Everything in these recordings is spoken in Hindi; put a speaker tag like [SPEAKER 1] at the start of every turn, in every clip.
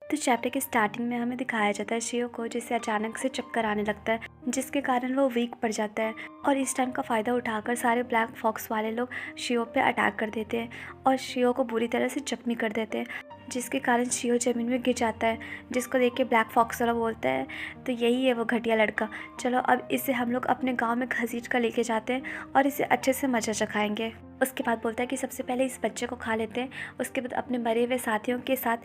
[SPEAKER 1] तो चैप्टर के स्टार्टिंग में हमें दिखाया जाता है शियो को, जिसे अचानक से चक्कर आने लगता है, जिसके कारण वो वीक पड़ जाता है। और इस टाइम का फ़ायदा उठाकर सारे ब्लैक फॉक्स वाले लोग शियो पे अटैक कर देते हैं और शियो को बुरी तरह से जख्मी कर देते हैं, जिसके कारण शियो ज़मीन में गिर जाता है। जिसको देख के ब्लैक फॉक्स वाला बोलता है, तो यही है वो घटिया लड़का, चलो अब इसे हम लोग अपने गाँव में घसीट कर लेके जाते हैं और इसे अच्छे से मजा चखाएंगे। उसके बाद बोलता है कि सबसे पहले इस बच्चे को खा लेते हैं, उसके बाद अपने मरे हुए साथियों के साथ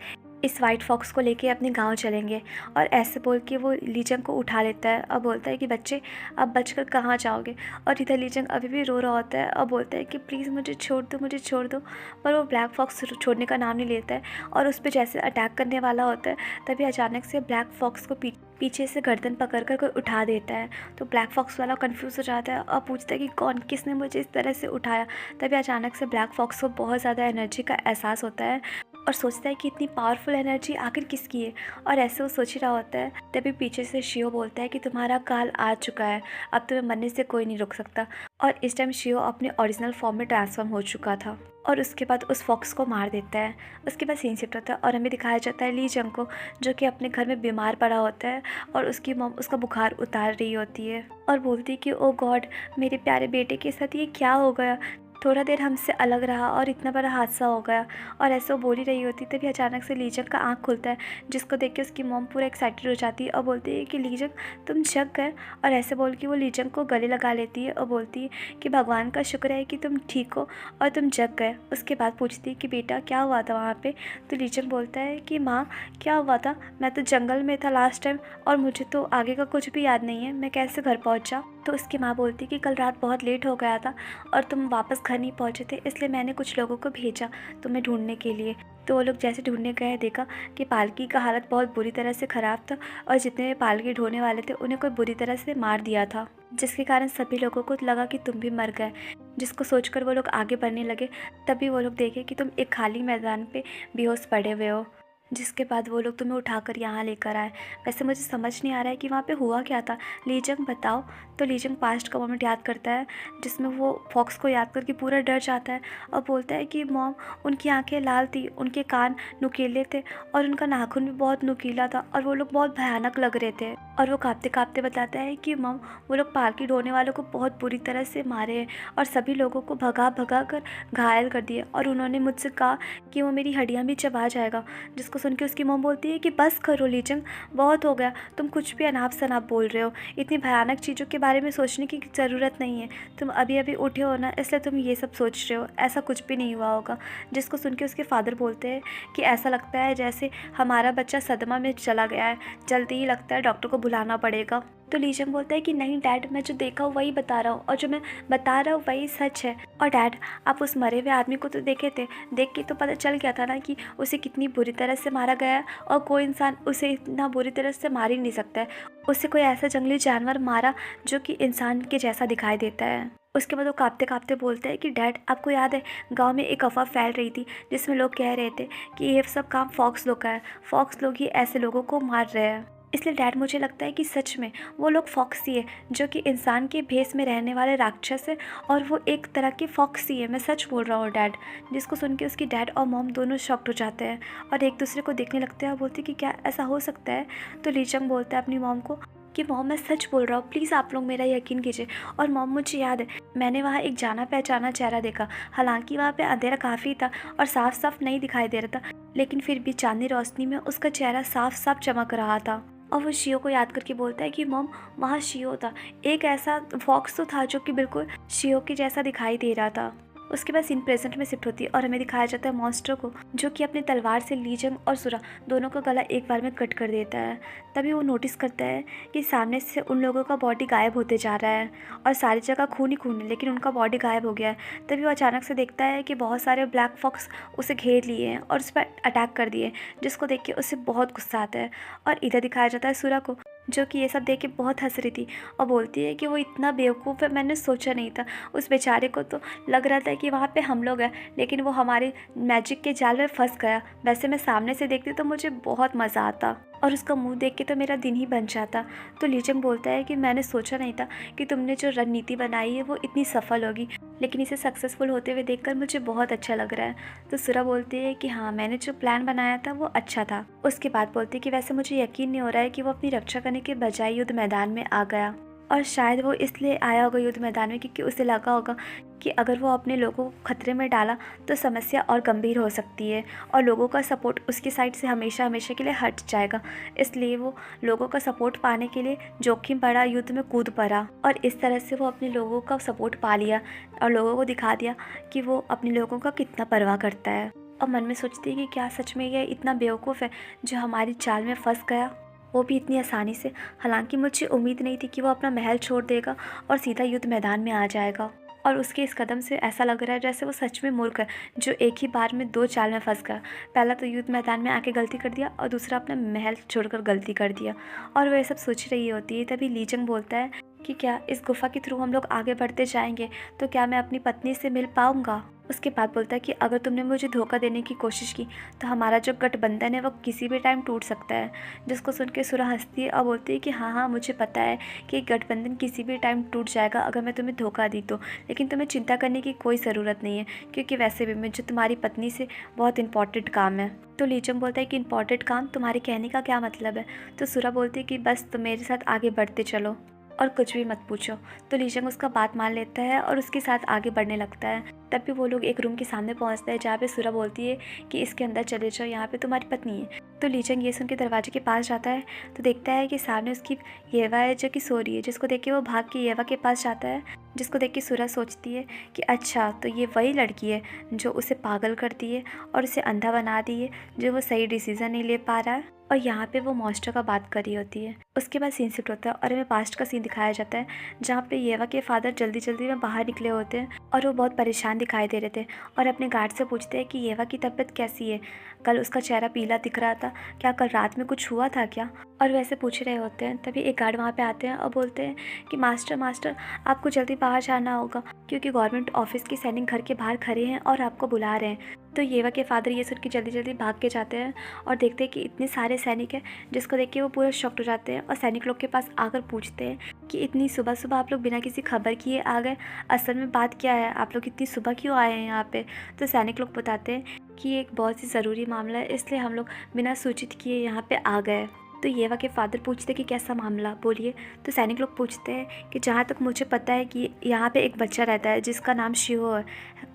[SPEAKER 1] इस वाइट फॉक्स को लेके अपने गांव चलेंगे। और ऐसे बोल के वो लीजंग को उठा लेता है और बोलता है कि बच्चे अब बचकर कहाँ जाओगे। और इधर लीजंग अभी भी रो रहा होता है और बोलता है कि प्लीज़ मुझे छोड़ दो, मुझे छोड़ दो। पर वो ब्लैक फॉक्स छोड़ने का नाम नहीं लेता है और उस पर जैसे अटैक करने वाला होता है, तभी अचानक से ब्लैक फॉक्स को पीछे से गर्दन पकड़कर कोई उठा देता है। तो ब्लैक फॉक्स वाला कंफ्यूज हो जाता है और पूछता है कि कौन, किसने मुझे इस तरह से उठाया। तभी अचानक से ब्लैक फॉक्स को बहुत ज़्यादा एनर्जी का एहसास होता है और सोचता है कि इतनी पावरफुल एनर्जी आखिर किसकी है। और ऐसे वो सोच ही रहा होता है, तभी पीछे से शियो बोलता है कि तुम्हारा काल आ चुका है, अब तुम्हें मरने से कोई नहीं रोक सकता। और इस टाइम शियो अपने ओरिजिनल फॉर्म में ट्रांसफॉर्म हो चुका था और उसके बाद उस फॉक्स को मार देता है। उसके बाद सीन शिफ्ट होता है और हमें दिखाया जाता है ली जंग को, जो कि अपने घर में बीमार पड़ा होता है और उसकी मॉम उसका बुखार उतार रही होती है और बोलती है कि ओ गॉड, मेरे प्यारे बेटे के साथ ये क्या हो गया, थोड़ा देर हमसे अलग रहा और इतना बड़ा हादसा हो गया। और ऐसे वो बोल ही रही होती, तभी अचानक से लीजंग का आँख खुलता है, जिसको देख के उसकी मॉम पूरा एक्साइटेड हो जाती है और बोलती है कि लीजंग तुम जग गए। और ऐसे बोल के वो लीजंग को गले लगा लेती है और बोलती है कि भगवान का शुक्र है कि तुम ठीक हो और तुम जग गए। उसके बाद पूछती है कि बेटा क्या हुआ था वहाँ पे। तो लीजंग बोलता है कि माँ क्या हुआ था, मैं तो जंगल में था लास्ट टाइम और मुझे तो आगे का कुछ भी याद नहीं है, मैं कैसे घर पहुँचा। तो उसकी माँ बोलती कि कल रात बहुत लेट हो गया था और तुम वापस घर नहीं पहुँचे थे, इसलिए मैंने कुछ लोगों को भेजा तुम्हें ढूंढने के लिए। तो वो लोग जैसे ढूंढने गए, देखा कि पालकी का हालत बहुत बुरी तरह से ख़राब था और जितने भी पालकी ढोने वाले थे उन्हें कोई बुरी तरह से मार दिया था, जिसके कारण सभी लोगों को लगा कि तुम भी मर गए। जिसको सोचकर वो लोग आगे बढ़ने लगे, तभी वो लोग देखे कि तुम एक खाली मैदान पे बेहोश पड़े हुए हो, जिसके बाद वो लोग तुम्हें उठाकर यहाँ लेकर आए। वैसे मुझे समझ नहीं आ रहा है कि वहाँ पे हुआ क्या था, लीजंग बताओ। तो लीजंग पास्ट का मोमेंट याद करता है, जिसमें वो फॉक्स को याद करके पूरा डर जाता है और बोलता है कि मॉम उनकी आंखें लाल थी, उनके कान नुकीले थे और उनका नाखून भी बहुत नुकीला था और वो लोग बहुत भयानक लग रहे थे। और वो काँपते काँपते बताता है कि मॉम वो लोग पालकी ढोने वालों को बहुत बुरी तरह से मारे हैं और सभी लोगों को भगा भगा कर घायल कर दिए और उन्होंने मुझसे कहा कि वो मेरी हड्डियाँ भी चबा जाएगा। जिसको सुन के उसकी मॉम बोलती है कि बस करो लीजंग, बहुत हो गया, तुम कुछ भी अनाप शनाप बोल रहे हो, इतनी भयानक चीज़ों के बारे में सोचने की ज़रूरत नहीं है, तुम अभी अभी उठे हो ना, इसलिए तुम ये सब सोच रहे हो, ऐसा कुछ भी नहीं हुआ होगा। जिसको सुन के उसके फादर बोलते हैं कि ऐसा लगता है जैसे हमारा बच्चा सदमा में चला गया है, जल्दी ही लगता है डॉक्टर को बुलाना पड़ेगा। तो लीजंग बोलता है कि नहीं डैड, मैं जो देखा हूँ वही बता रहा हूँ और जो मैं बता रहा हूँ वही सच है। और डैड आप उस मरे हुए आदमी को तो देखे थे, देख के तो पता चल गया था ना कि उसे कितनी बुरी तरह से मारा गया है और कोई इंसान उसे इतना बुरी तरह से मार ही नहीं सकता है। उसे कोई ऐसा जंगली जानवर मारा जो कि इंसान के जैसा दिखाई देता है। उसके बाद वो काँपते काँपते बोलता है कि डैड आपको याद है गांव में एक अफवाह फैल रही थी जिसमें लोग कह रहे थे कि ये सब काम फॉक्स लोग का है, फॉक्स लोग ही ऐसे लोगों को मार रहे हैं। इसलिए डैड मुझे लगता है कि सच में वो लोग फॉक्सी है, जो कि इंसान के भेष में रहने वाले राक्षस है और वो एक तरह के फॉक्सी है, मैं सच बोल रहा हूँ डैड। जिसको सुन के उसकी डैड और मॉम दोनों शॉक्ड हो जाते हैं और एक दूसरे को देखने लगते हैं और बोलते हैं कि क्या ऐसा हो सकता है। तो लीजंग बोलता है अपनी मॉम को कि मॉम मैं सच बोल रहा हूँ, प्लीज़ आप लोग मेरा यकीन कीजिए। और मॉम मुझे याद है मैंने वहाँ एक जाना पहचाना चेहरा देखा, हालांकि वहाँ पे अंधेरा काफ़ी था और साफ साफ नहीं दिखाई दे रहा था, लेकिन फिर भी चांदनी रोशनी में उसका चेहरा साफ साफ चमक रहा था। और वो शियो को याद करके बोलता है कि मॉम वहाँ शियो था, एक ऐसा फॉक्स तो था जो कि बिल्कुल शियो के जैसा दिखाई दे रहा था। उसके बाद सीन प्रेजेंट में शिफ्ट होती है और हमें दिखाया जाता है मॉन्स्टर को, जो कि अपनी तलवार से लीजंग और सुरा दोनों का गला एक बार में कट कर देता है। तभी वो नोटिस करता है कि सामने से उन लोगों का बॉडी गायब होते जा रहा है और सारी जगह खून ही खून है, लेकिन उनका बॉडी गायब हो गया है। तभी वो अचानक से देखता है कि बहुत सारे ब्लैक फॉक्स उसे घेर लिए हैं और उस पर अटैक कर दिए, जिसको देख के उसे बहुत गुस्सा आता है। और इधर दिखाया जाता है सुरा को, जो कि ये सब देख के बहुत हंस रही थी और बोलती है कि वो इतना बेवकूफ़ है, मैंने सोचा नहीं था। उस बेचारे को तो लग रहा था कि वहाँ पे हम लोग हैं, लेकिन वो हमारे मैजिक के जाल में फंस गया। वैसे मैं सामने से देखती तो मुझे बहुत मज़ा आता और उसका मुंह देख के तो मेरा दिन ही बन जाता। तो लीजंग बोलता है कि मैंने सोचा नहीं था कि तुमने जो रणनीति बनाई है वो इतनी सफल होगी, लेकिन इसे सक्सेसफुल होते हुए देखकर मुझे बहुत अच्छा लग रहा है। तो सुरा बोलती है कि हाँ, मैंने जो प्लान बनाया था वो अच्छा था। उसके बाद बोलती है कि वैसे मुझे यकीन नहीं हो रहा है कि वो अपनी रक्षा करने के बजाय युद्ध मैदान में आ गया, और शायद वो इसलिए आया होगा युद्ध मैदान में क्योंकि उसे लगा होगा कि अगर वो अपने लोगों को खतरे में डाला तो समस्या और गंभीर हो सकती है और लोगों का सपोर्ट उसकी साइड से हमेशा हमेशा के लिए हट जाएगा। इसलिए वो लोगों का सपोर्ट पाने के लिए जोखिम भरा युद्ध में कूद पड़ा, और इस तरह से वो अपने लोगों का सपोर्ट पा लिया और लोगों को दिखा दिया कि वो अपने लोगों का कितना परवाह करता है। और मन में सोचती है कि क्या सच में ये इतना बेवकूफ़ है जो हमारी चाल में फंस गया, वो भी इतनी आसानी से। हालांकि मुझे उम्मीद नहीं थी कि वो अपना महल छोड़ देगा और सीधा युद्ध मैदान में आ जाएगा, और उसके इस कदम से ऐसा लग रहा है जैसे वो सच में मूर्ख है जो एक ही बार में दो चाल में फंस गया। पहला तो युद्ध मैदान में आके गलती कर दिया और दूसरा अपना महल छोड़कर गलती कर दिया। और वह सब सोच रही होती है तभी लीजंग बोलता है कि क्या इस गुफा के थ्रू हम लोग आगे बढ़ते जाएंगे तो क्या मैं अपनी पत्नी से मिल पाऊंगा। उसके बाद बोलता है कि अगर तुमने मुझे धोखा देने की कोशिश की तो हमारा जो गठबंधन है वो किसी भी टाइम टूट सकता है। जिसको सुन के सुरा हंसती है और बोलती है कि हाँ हाँ, मुझे पता है कि गठबंधन किसी भी टाइम टूट जाएगा अगर मैं तुम्हें धोखा दी तो, लेकिन तुम्हें चिंता करने की कोई ज़रूरत नहीं है क्योंकि वैसे भी मुझे तुम्हारी पत्नी से बहुत इंपॉर्टेंट काम है। तो लीचंग बोलता है कि इंपॉर्टेंट काम, तुम्हारे कहने का क्या मतलब है। तो सुरा बोलती है कि बस तुम मेरे साथ आगे बढ़ते चलो और कुछ भी मत पूछो। तो लीजंग उसका बात मान लेता है और उसके साथ आगे बढ़ने लगता है। तब भी वो लोग एक रूम के सामने पहुंचते हैं जहाँ पे सुरा बोलती है कि इसके अंदर चले जाओ, यहाँ पे तुम्हारी पत्नी है। तो लीजंग ये सुन के दरवाजे के पास जाता है तो देखता है कि सामने उसकी येवा है जो कि सो रही है। जिसको देख के वो भाग के येवा के पास जाता है, जिसको देख के सुरा सोचती है कि अच्छा, तो ये वही लड़की है जो उसे पागल करती है और उसे अंधा बना दी है, जो वो सही डिसीजन नहीं ले पा रहा है। और यहाँ पे वो मॉन्स्टर का बात कर रही होती है। उसके बाद सीन शिफ्ट होता है और हमें पास्ट का सीन दिखाया जाता है जहाँ पे येवा के फादर जल्दी जल्दी में बाहर निकले होते हैं और वो बहुत परेशान दिखाई दे रहे थे और अपने गार्ड से पूछते हैं कि येवा की तबीयत कैसी है, कल उसका चेहरा पीला दिख रहा था, क्या कल रात में कुछ हुआ था क्या। और वैसे पूछ रहे होते हैं तभी एक गार्ड वहाँ पे आते हैं और बोलते हैं कि मास्टर मास्टर, आपको जल्दी बाहर जाना होगा क्योंकि गवर्नमेंट ऑफिस के सैनिक घर के बाहर खड़े हैं और आपको बुला रहे हैं। तो येवा के फादर ये सुन के जल्दी जल्दी भाग के जाते हैं और देखते हैं कि इतने सारे सैनिक हैं, जिसको देख के वो पूरे शॉक्ड हो जाते हैं और सैनिक लोग के पास आकर पूछते हैं कि इतनी सुबह सुबह आप लोग बिना किसी खबर किए आ गए, असल में बात क्या है, आप लोग इतनी सुबह क्यों आए हैं यहाँ पे। तो सैनिक लोग बताते हैं कि एक बहुत ही ज़रूरी मामला है, इसलिए हम लोग बिना सूचित किए यहाँ पे आ गए। तो येवा के फादर पूछते कि कैसा मामला, बोलिए। तो सैनिक लोग पूछते हैं कि जहाँ तक मुझे पता है कि यहाँ पे एक बच्चा रहता है जिसका नाम शिहो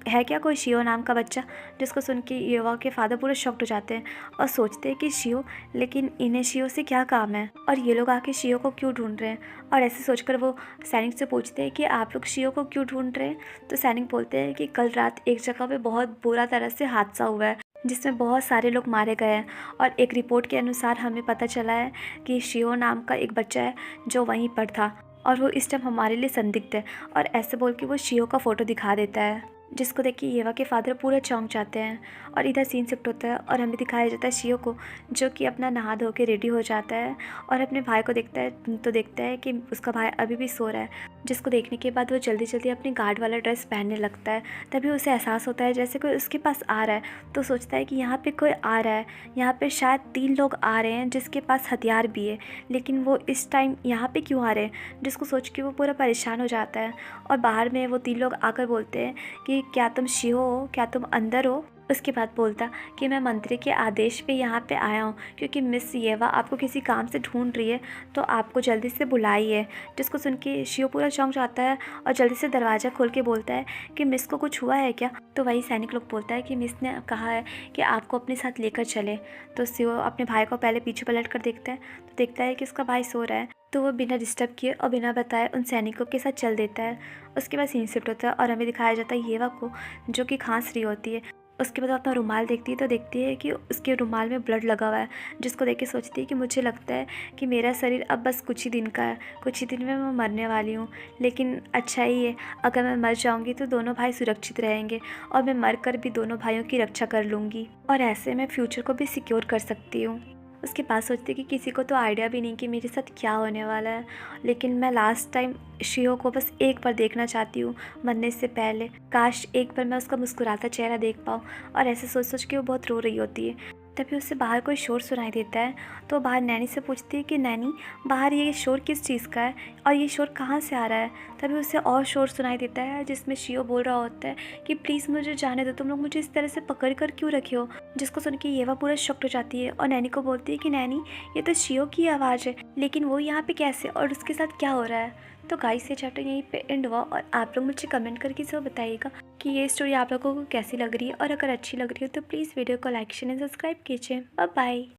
[SPEAKER 1] है क्या कोई शिहो नाम का बच्चा। जिसको सुन के येवा के फादर पूरे शॉक्ड हो जाते हैं और सोचते हैं कि शिहो, लेकिन इन्हें शिहो से क्या काम है और ये लोग आके शिहो को क्यों ढूंढ रहे हैं। और ऐसे सोचकर वो सैनिक से पूछते हैं कि आप लोग शिहो को क्यों ढूंढ रहे हैं। तो सैनिक बोलते हैं कि कल रात एक जगह पे बहुत बुरा तरह से हादसा हुआ है जिसमें बहुत सारे लोग मारे गए हैं, और एक रिपोर्ट के अनुसार हमें पता चला है कि शिहो नाम का एक बच्चा है जो वहीं पर था और वो इस टाइम हमारे लिए संदिग्ध है। और ऐसे बोल के वो शिहो का फ़ोटो दिखा देता है, जिसको देख के येवा के फादर पूरे चौंक जाते हैं। और इधर सीन शिफ्ट होता है और हमें दिखाया जाता है शिहो को जो कि अपना नहा धो के रेडी हो जाता है और अपने भाई को देखता है तो देखता है कि उसका भाई अभी भी सो रहा है। जिसको देखने के बाद वो जल्दी जल्दी अपनी गार्ड वाला ड्रेस पहनने लगता है। तभी उसे एहसास होता है जैसे कोई उसके पास आ रहा है। तो सोचता है कि यहाँ पे कोई आ रहा है, यहाँ पे शायद 3 लोग आ रहे हैं जिसके पास हथियार भी है, लेकिन वो इस टाइम यहाँ पे क्यों आ रहे हैं। जिसको सोच के वो पूरा परेशान हो जाता है और बाहर में वो 3 लोग आकर बोलते हैं कि क्या तुम शिहो हो, क्या तुम अंदर हो। उसके बाद बोलता कि मैं मंत्री के आदेश पे यहाँ पे आया हूँ क्योंकि मिस येवा आपको किसी काम से ढूंढ रही है, तो आपको जल्दी से बुलाई है। जिसको सुन के शिहो पूरा चौंक जाता है और जल्दी से दरवाज़ा खोल के बोलता है कि मिस को कुछ हुआ है क्या। तो वही सैनिक लोग बोलता है कि मिस ने कहा है कि आपको अपने साथ लेकर चले। तो शिहो अपने भाई को पहले पीछे पलट कर देखता है तो देखता है कि उसका भाई सो रहा है। तो वो बिना डिस्टर्ब किए और बिना बताए उन सैनिकों के साथ चल देता है। उसके बाद सीन शिफ्ट होता है और हमें दिखाया जाता है येवा को जो कि खांस रही होती है। उसके बाद अपना रुमाल देखती है तो देखती है कि उसके रुमाल में ब्लड लगा हुआ है। जिसको देख के सोचती है कि मुझे लगता है कि मेरा शरीर अब बस कुछ ही दिन का है, कुछ ही दिन में मैं मरने वाली हूँ। लेकिन अच्छा ही है, अगर मैं मर जाऊँगी तो दोनों भाई सुरक्षित रहेंगे और मैं मर कर भी दोनों भाइयों की रक्षा कर लूँगी और ऐसे मैं फ्यूचर को भी सिक्योर कर सकती हूँ। उसके बाद सोचती कि किसी को तो आइडिया भी नहीं कि मेरे साथ क्या होने वाला है, लेकिन मैं लास्ट टाइम शिहो को बस एक बार देखना चाहती हूँ मरने से पहले। काश एक बार मैं उसका मुस्कुराता चेहरा देख पाऊँ। और ऐसे सोच सोच के वो बहुत रो रही होती है। तभी उससे बाहर कोई शोर सुनाई देता है। तो बाहर नैनी से पूछती है कि नैनी, बाहर ये शोर किस चीज़ का है और ये शोर कहाँ से आ रहा है। तभी उसे और शोर सुनाई देता है जिसमें शियो बोल रहा होता है कि प्लीज़ मुझे जाने दो, तुम लोग मुझे इस तरह से पकड़ कर क्यों रखे हो। जिसको सुन के येवा पूरा शॉक्ड हो जाती है और नैनी को बोलती है कि नैनी, ये तो शियो की आवाज़ है, लेकिन वो यहाँ पे कैसे और उसके साथ क्या हो रहा है। तो गाइस, ये चैप्टर यहीं पे एंड हुआ और आप लोग मुझे कमेंट करके ज़रूर बताइएगा कि ये स्टोरी आप लोगों को कैसी लग रही है, और अगर अच्छी लग रही है तो प्लीज़ वीडियो को लाइक शेयर एंड सब्सक्राइब कीजिए। Bye bye.